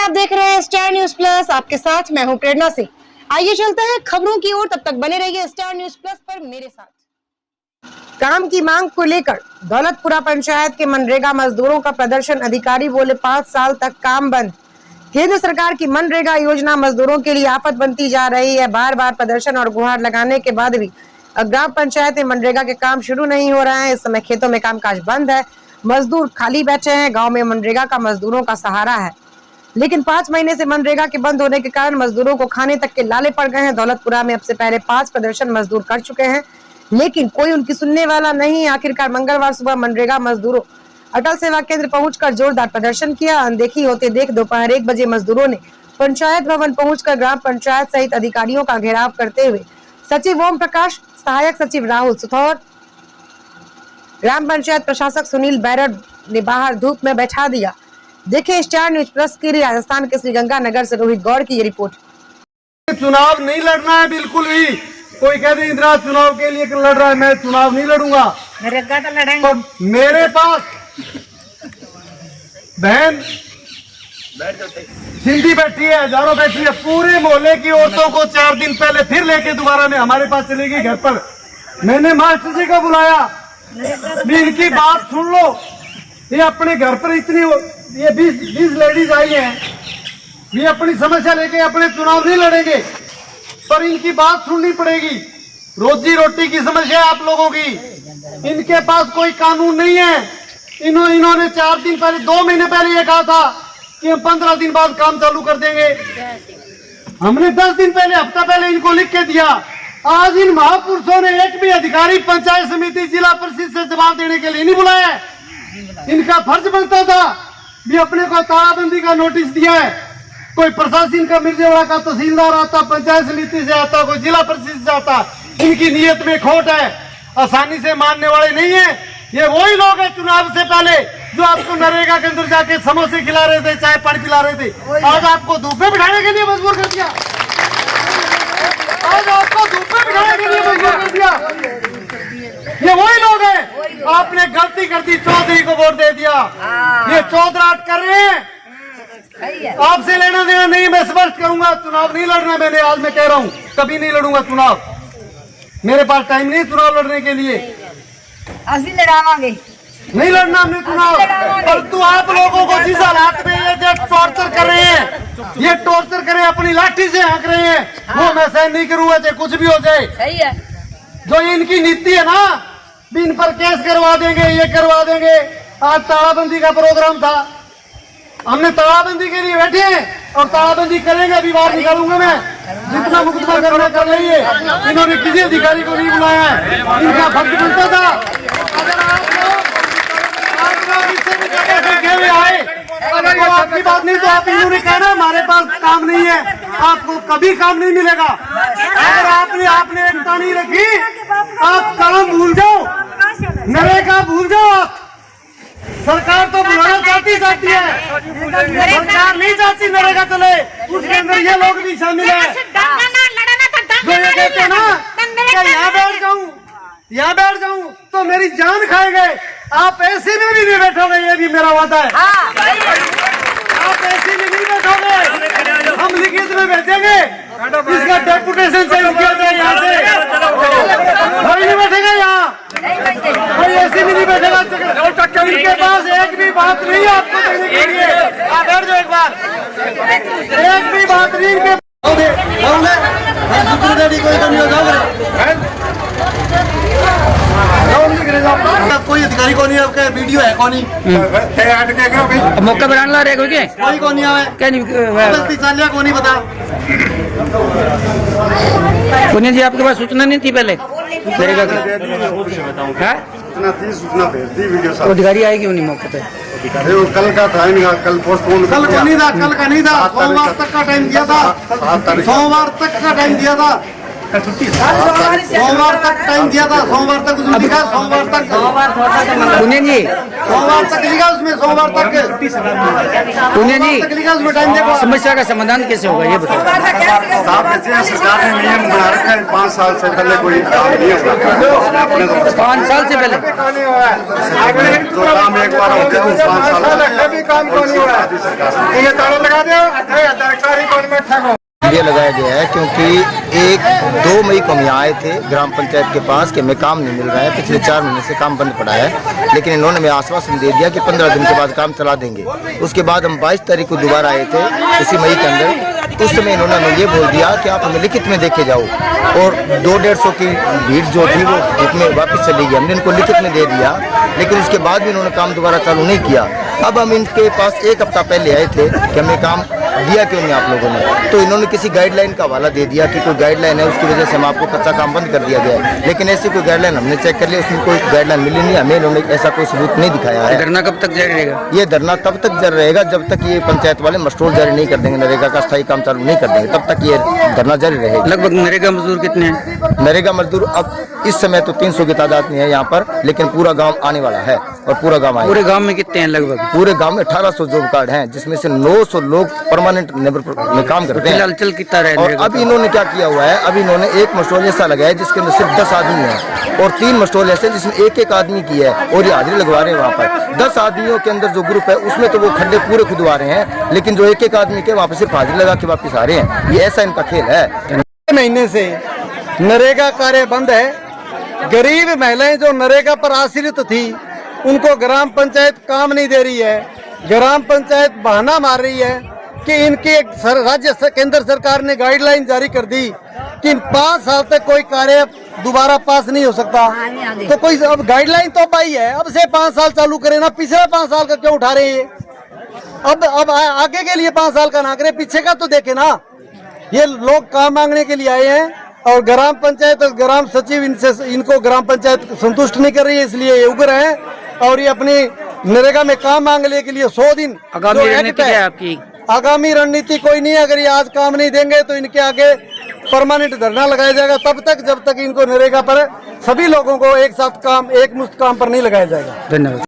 आप देख रहे हैं स्टार न्यूज प्लस, आपके साथ मैं हूं प्रेरणा सिंह। आइए चलते हैं खबरों की ओर, तब तक बने रहिए स्टार न्यूज प्लस पर मेरे साथ। काम की मांग को लेकर दौलतपुरा पंचायत के मनरेगा मजदूरों का प्रदर्शन। अधिकारी बोले 5 साल तक काम बंद। केंद्र सरकार की मनरेगा योजना मजदूरों के लिए आफत बनती जा रही है। बार बार प्रदर्शन और गुहार लगाने के बाद भी ग्राम पंचायत में मनरेगा के काम शुरू नहीं हो रहे हैं। इस समय खेतों में कामकाज बंद है, मजदूर खाली बैठे हैं। गांव में मनरेगा का मजदूरों का सहारा है, लेकिन 5 महीने से मनरेगा के बंद होने के कारण मजदूरों को खाने तक के लाले पड़ गए हैं। दौलतपुरा में अब से पहले 5 प्रदर्शन मजदूर कर चुके हैं, लेकिन कोई उनकी सुनने वाला नहीं। आखिरकार मंगलवार सुबह मनरेगा मजदूरों अटल सेवा केंद्र पहुंचकर जोरदार प्रदर्शन किया। अनदेखी होते देख दोपहर 1 बजे मजदूरों ने पंचायत भवन पहुंचकर ग्राम पंचायत सहित अधिकारियों का घेराव करते हुए सचिव ओम प्रकाश, सहायक सचिव राहुल सुथौर, ग्राम पंचायत प्रशासक सुनील बैरड ने बाहर धूप में बैठा दिया। देखिए स्टार न्यूज प्लस के लिए राजस्थान के श्रीगंगानगर से रोहित गौड़ की ये रिपोर्ट। चुनाव नहीं लड़ना है बिल्कुल भी। कोई कहते इंदिरा चुनाव के लिए लड़ रहा है, मैं चुनाव नहीं लड़ूंगा। तो मेरे पास बहन सिंधी बैठी है, हजारों बैठी है। पूरे मोहल्ले की औरतों को 4 दिन पहले फिर लेके दोबारा में हमारे पास चलेगी घर पर। मैंने मास्टर जी को बुलाया, इनकी बात सुन लो। ये अपने घर पर इतनी ये 20 लेडीज आई हैं, ये अपनी समस्या लेके अपने चुनाव नहीं लड़ेंगे, पर इनकी बात सुननी पड़ेगी। रोजी रोटी की समस्या है आप लोगों की, इनके पास कोई कानून नहीं है। इन्होंने 4 दिन पहले, 2 महीने पहले ये कहा था कि हम 15 दिन बाद काम चालू कर देंगे। हमने 10 दिन पहले, हफ्ता पहले इनको लिख के दिया। आज इन महापुरुषों ने एक भी अधिकारी पंचायत समिति जिला परिषद से जवाब देने के लिए नहीं बुलाया है। इनका फर्ज बनता था भी अपने को तालाबंदी का नोटिस दिया है। कोई प्रशासन का मिर्जेवाड़ा का तहसीलदार आता, पंचायत समिति से आता, कोई जिला परिषद से आता। इनकी नीयत में खोट है, आसानी से मानने वाले नहीं है। ये वही लोग हैं चुनाव से पहले जो आपको नरेगा के अंदर जाके समोसे खिला रहे थे, चाय पानी पिला रहे थे। आज आपको धूप में बिठाने के लिए मजबूर कर दिया। आज आपको धूप में बिठाने के लिए मजबूर कर दिया। ये वही लोग हैं, आपने गलती कर दी, चौधरी को वोट दे दिया। ये चौधराट कर रहे हैं, आपसे लेना देना नहीं। मैं स्पष्ट करूंगा, चुनाव नहीं लड़ना। मैंने आज मैं कह रहा हूं, कभी नहीं लड़ूंगा चुनाव। मेरे पास टाइम नहीं चुनाव लड़ने के लिए। असली लड़ावांगे, नहीं लड़ना हमने चुनाव। परंतु आप लोगों को जिस हालात में ये जो टॉर्चर कर रहे हैं, ये टॉर्चर कर रहे हैं, अपनी लाठी से हाँक रहे हैं, वो मैं सहन नहीं करूंगा, चाहे कुछ भी हो जाए। सही है। जो इनकी नीति है ना, भी इन पर केस करवा देंगे, ये करवा देंगे। आज तालाबंदी का प्रोग्राम था, हमने तालाबंदी के लिए बैठे हैं और तालाबंदी करेंगे। अभी बाहर निकालूंगा मैं, जितना मुकदमा करना कर लेंगे। इन्होंने किसी अधिकारी को नहीं बुलाया है, इनका फर्ज बनता था। अगर आप लोग इससे भी आए, अगर वो आपकी बात नहीं तो आप इन्होंने कहना हमारे पास काम नहीं है, आपको कभी काम नहीं मिलेगा। अगर आपने एकता नहीं रखी, आप काम भूल जाओ, नरेगा भूल जाओ। आप सरकार तो बुलाना चाहती है, सरकार नहीं चाहती नरेगा चले। उसके अंदर ये लोग भी शामिल है जो ये कहते हैं ना कि यहाँ बैठ जाऊं तो मेरी जान खाएंगे। आप ऐसे में भी नहीं बैठोगे, ये भी मेरा वादा है। आप ऐसे में नहीं बैठोगे, हम लिखित में भेजेंगे। इसका डेपुटेशन चेंज किया जाए यहाँ से। कोई नहीं बैठेगा यहाँ, कोई ऐसे भी नहीं बैठेगा। इनके पास एक भी बात नहीं है आपको देने के लिए। आप बैठ जाओ एक बार, एक भी बात नहीं इनके। कोई अधिकारी को नहीं, आपका वीडियो है कौन मौका बनाने ला रहे कोई को नहीं आवे, क्या नहीं को नहीं पता। पुण्य जी आपके पास सूचना नहीं थी पहले? सूचना भेजती वीडियो अधिकारी आए क्यों नहीं मौके पे? कल का टाइम था, कल पोस्टपोन, कल का नहीं था, कल का नहीं था। सोमवार तक का टाइम दिया था, सोमवार तक का टाइम दिया था। सोमवार तक टाइम दिया था, सोमवार तक उसमें लिखा, सोमवार तक पुनिया जी, सोमवार तक लिखा उसमें, सोमवार तक पुनिया जी, तक लिखा उसमें टाइम देखो। समस्या का समाधान कैसे होगा ये बताओ। साहब कहते हैं सरकार ने नियम बना रखा है 5 साल से पहले कोई काम नहीं होगा। 5 साल से पहले जो काम एक बार होते हैं 5 साल काम को नहीं हो रहा है। ये ताला लगा दो ये लगाया गया है क्योंकि 2 मई को हम यहाँ आए थे ग्राम पंचायत के पास कि हमें काम नहीं मिल रहा है, पिछले 4 महीने से काम बंद पड़ा है, लेकिन इन्होंने हमें आश्वासन दे दिया कि 15 दिन के बाद काम चला देंगे। उसके बाद हम 22 तारीख को दोबारा आए थे इसी मई के अंदर, उस समय इन्होंने हमें ये बोल दिया कि आप हमें लिखित में देके जाओ, और 200-150 की भीड़ जो थी वो जितने वापस चली गई, हमने इनको लिखित में दे दिया, लेकिन उसके बाद भी इन्होंने काम दोबारा चालू नहीं किया। अब हम इनके पास 1 हफ्ता पहले आए थे कि हमें काम दिया क्यों नहीं आप लोगों ने, तो इन्होंने किसी गाइडलाइन का हवाला दे दिया कि कोई गाइडलाइन है उसकी वजह से हम आपको कच्चा काम बंद कर दिया गया है, लेकिन ऐसी कोई गाइडलाइन हमने चेक कर लिया, उसमें कोई गाइडलाइन मिली नहीं, हमें इन्होंने ऐसा कोई सबूत नहीं दिखाया है। धरना कब तक जारी रहेगा? ये धरना तब तक जारी रहेगा जब तक ये पंचायत वाले मस्टोर जारी नहीं कर देंगे, नरेगा का स्थायी काम चालू नहीं कर देंगे, तब तक ये धरना जारी रहेगा। लगभग नरेगा मजदूर कितने हैं? नरेगा मजदूर अब इस समय तो 300 की तादाद में है यहाँ पर, लेकिन पूरा गांव आने वाला है और पूरा गांव आएगा। पूरे गांव में कितने हैं लगभग? पूरे गांव में 1800 जॉब कार्ड हैं, जिसमें से 900 लोग परमानेंट लेबर में काम करते हैं। फिलहाल चल कितना रहे? और अभी इन्होंने क्या किया हुआ है, अभी इन्होंने एक मस्टोल ऐसा लगाया है जिसके अंदर सिर्फ 10 आदमी हैं, और 3 मस्टोल ऐसे जिसमें एक आदमी की है, और ये हाजिरी लगवा रहे हैं वहाँ पर। 10 आदमियों के अंदर जो ग्रुप है उसमें तो वो खड्डे पूरे खुदवा रहे हैं, लेकिन जो एक आदमी के वहाँ पे सिर्फ हाजिरी लगा के वापिस आ रहे हैं, ये ऐसा इनका खेल है। महीने से नरेगा कार्य बंद है। गरीब महिलाएं जो नरेगा पर आश्रित थी उनको ग्राम पंचायत काम नहीं दे रही है। ग्राम पंचायत बहाना मार रही है कि इनकी राज्य केंद्र सरकार ने गाइडलाइन जारी कर दी कि 5 साल तक कोई कार्य दोबारा पास नहीं हो सकता। तो कोई अब गाइडलाइन तो पाई है, अब से 5 साल चालू करें ना, पिछले 5 साल का क्यों उठा रहे हैं? अब आगे के लिए 5 साल का ना करें, पीछे का तो देखे ना। ये लोग काम मांगने के लिए आए हैं और ग्राम पंचायत और ग्राम सचिव इनको ग्राम पंचायत संतुष्ट नहीं कर रही है, इसलिए ये उग्र हैं और ये अपनी नरेगा में काम मांगने के लिए 100 दिन आगामी रणनीति क्या है आपकी? आगामी रणनीति कोई नहीं है। अगर ये आज काम नहीं देंगे तो इनके आगे परमानेंट धरना लगाया जाएगा तब तक जब तक इनको नरेगा पर सभी लोगों को एक साथ काम, एक मुश्त काम पर नहीं लगाया जाएगा। धन्यवाद।